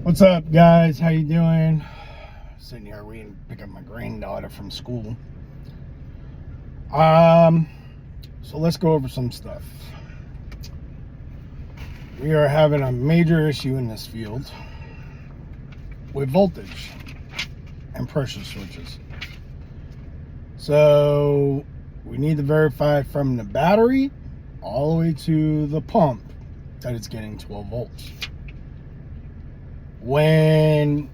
What's up, guys? How you doing? Sitting here waiting to pick up my granddaughter from school. So let's go over some stuff. We are having a major issue in this field with voltage and pressure switches. So we need to verify from the battery all the way to the pump that it's getting 12 volts. When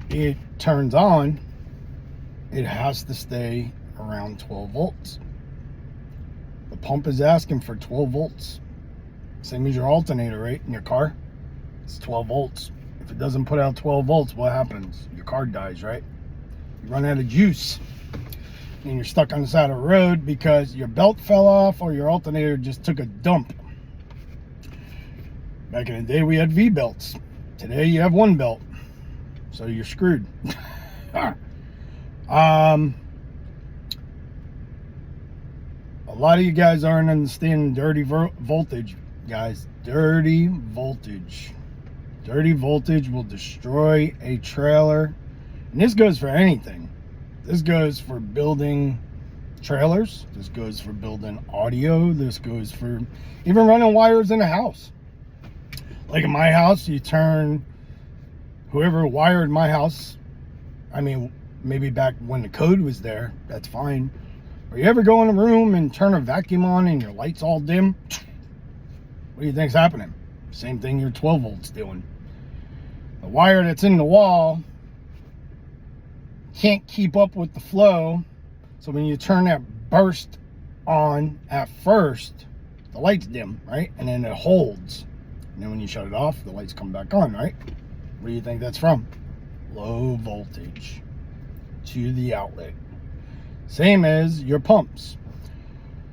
it turns on, it has to stay around 12 volts. The pump is asking for 12 volts. Same as your alternator, right? In your car, it's 12 volts. If it doesn't put out 12 volts, what happens? Your car dies, right? You run out of juice and you're stuck on the side of the road because your belt fell off or your alternator just took a dump. Back in the day, we had V-belts. Today you have one belt, so you're screwed. A lot of you guys aren't understanding dirty voltage, guys. Dirty voltage will destroy a trailer, and this goes for anything. This goes for building trailers, this goes for building audio, this goes for even running wires in a house. Like in my house, you turn whoever wired my house, I mean, maybe back when the code was there, that's fine. Or you ever go in a room and turn a vacuum on and your light's all dim? What do you think's happening? Same thing your 12 volts doing. The wire that's in the wall can't keep up with the flow. So when you turn that burst on at first, the light's dim, right? And then it holds. And then when you shut it off, the lights come back on, right? What do you think that's from? Low voltage to the outlet. Same as your pumps.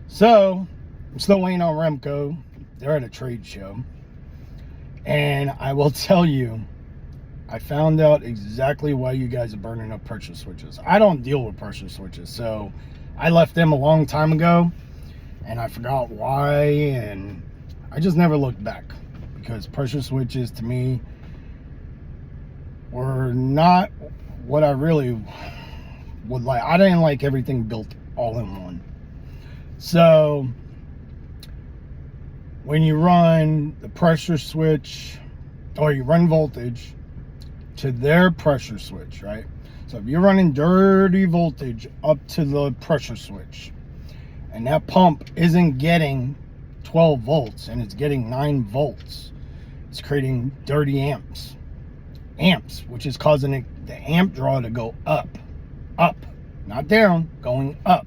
So, I'm still waiting on Remco. They're at a trade show. And I will tell you, I found out exactly why you guys are burning up pressure switches. I don't deal with pressure switches, so I left them a long time ago. And I forgot why, and I just never looked back. Because pressure switches to me were not what I really would like. I didn't like everything built all in one. So when you run the pressure switch or you run voltage to their pressure switch, right? So if you're running dirty voltage up to the pressure switch and that pump isn't getting 12 volts and it's getting 9 volts, it's creating dirty amps, which is causing the amp draw to go up, not down, going up.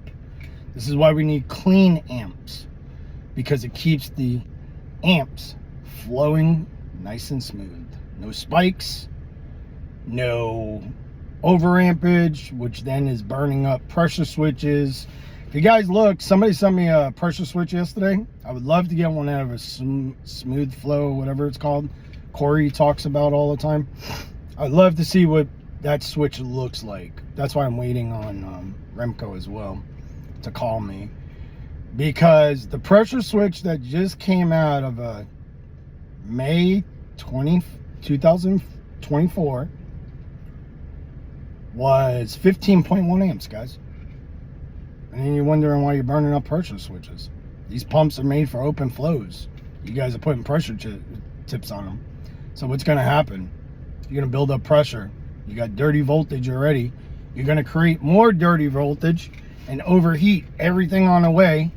This is why we need clean amps, because it keeps the amps flowing nice and smooth. No spikes, no overampage, which then is burning up pressure switches. If you guys look, somebody sent me a pressure switch yesterday. I would love to get one out of a smooth flow, whatever it's called. Corey talks about all the time. I'd love to see what that switch looks like. That's why I'm waiting on Remco as well to call me. Because the pressure switch that just came out of May 2024 was 15.1 amps, guys. And then you're wondering why you're burning up pressure switches. These pumps are made for open flows. You guys are putting pressure tips on them. So what's going to happen? You're going to build up pressure. You got dirty voltage already. You're going to create more dirty voltage and overheat everything on the way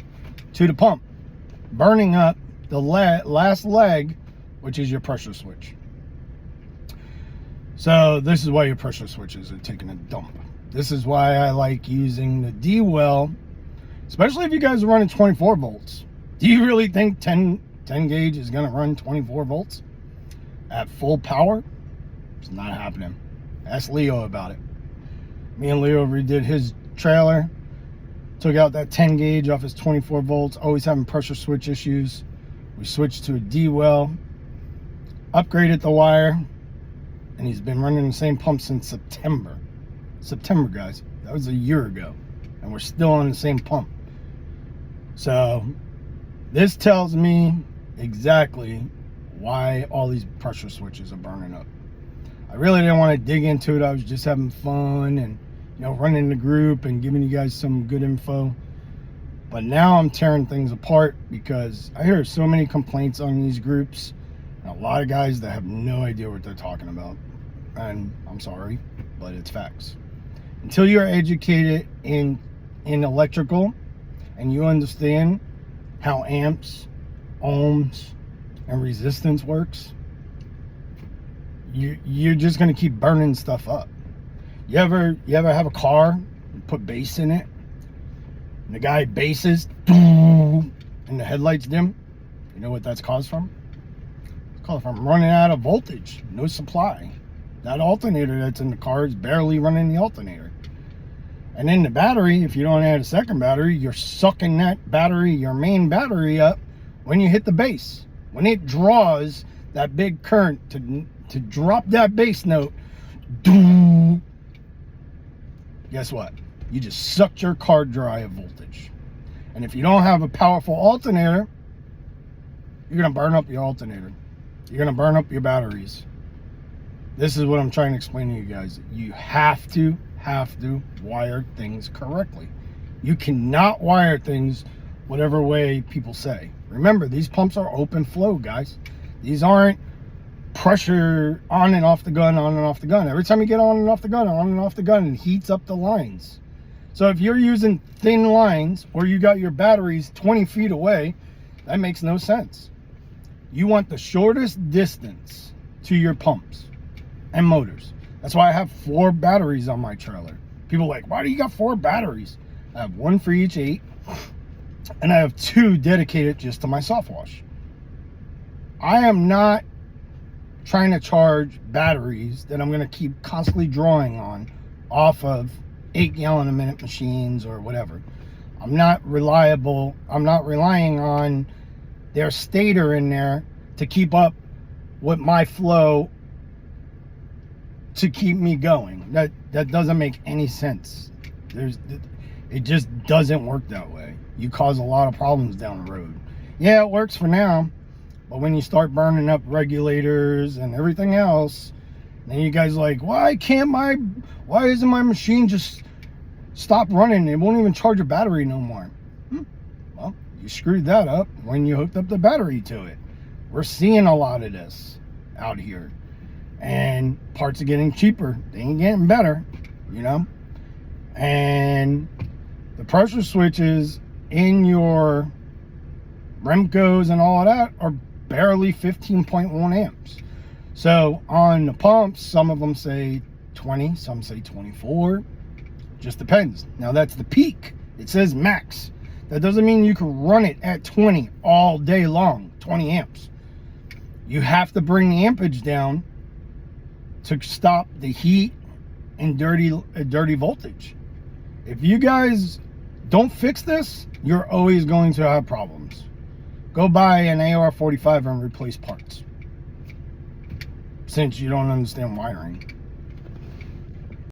to the pump, burning up the last leg, which is your pressure switch. So this is why your pressure switches are taking a dump. This is why I like using the D-Well, especially if you guys are running 24 volts. Do you really think 10 gauge is going to run 24 volts at full power? It's not happening. Ask Leo about it. Me and Leo redid his trailer, took out that 10 gauge off his 24 volts, always having pressure switch issues. We switched to a D-Well, upgraded the wire, and he's been running the same pump since September, guys. That was a year ago, and we're still on the same pump. So this tells me exactly why all these pressure switches are burning up. I really didn't want to dig into it. I was just having fun and, running the group and giving you guys some good info. But now I'm tearing things apart because I hear so many complaints on these groups. And a lot of guys that have no idea what they're talking about. And I'm sorry, but it's facts. Until you're educated in electrical and you understand how amps, ohms, and resistance works, you're just gonna keep burning stuff up. You ever have a car and put bass in it, and the guy basses, and the headlights dim? You know what that's caused from? It's caused from running out of voltage, no supply. That alternator that's in the car is barely running the alternator. And then the battery, if you don't add a second battery, you're sucking that battery, your main battery, up when you hit the bass. When it draws that big current to drop that bass note, guess what? You just sucked your car dry of voltage. And if you don't have a powerful alternator, you're going to burn up your alternator. You're going to burn up your batteries. This is what I'm trying to explain to you guys. You have to wire things correctly. You cannot wire things whatever way people say. Remember, these pumps are open flow, guys. These aren't pressure on and off the gun, on and off the gun. Every time you get on and off the gun, it heats up the lines. So if you're using thin lines or you got your batteries 20 feet away, that makes no sense. You want the shortest distance to your pumps and motors. That's why I have 4 batteries on my trailer. People are like, why do you got 4 batteries? I have 1 for each 8, and I have 2 dedicated just to my soft wash. I am not trying to charge batteries that I'm going to keep constantly drawing on off of 8-gallon-a-minute machines or whatever. I'm not relying on their stator in there to keep up with my flow to keep me going. That doesn't make any sense. It just doesn't work that way. You cause a lot of problems down the road. Yeah, it works for now, but when you start burning up regulators and everything else, then you guys are like, why isn't my machine just stop running? It won't even charge a battery no more. Well, you screwed that up when you hooked up the battery to it. We're seeing a lot of this out here. And parts are getting cheaper. They ain't getting better, And the pressure switches in your Remcos and all of that are barely 15.1 amps. So on the pumps, some of them say 20, some say 24. Just depends. Now that's the peak. It says max. That doesn't mean you can run it at 20 all day long, 20 amps. You have to bring the ampage down to stop the heat and dirty voltage. If you guys don't fix this, you're always going to have problems. Go buy an AR-45 and replace parts, since you don't understand wiring.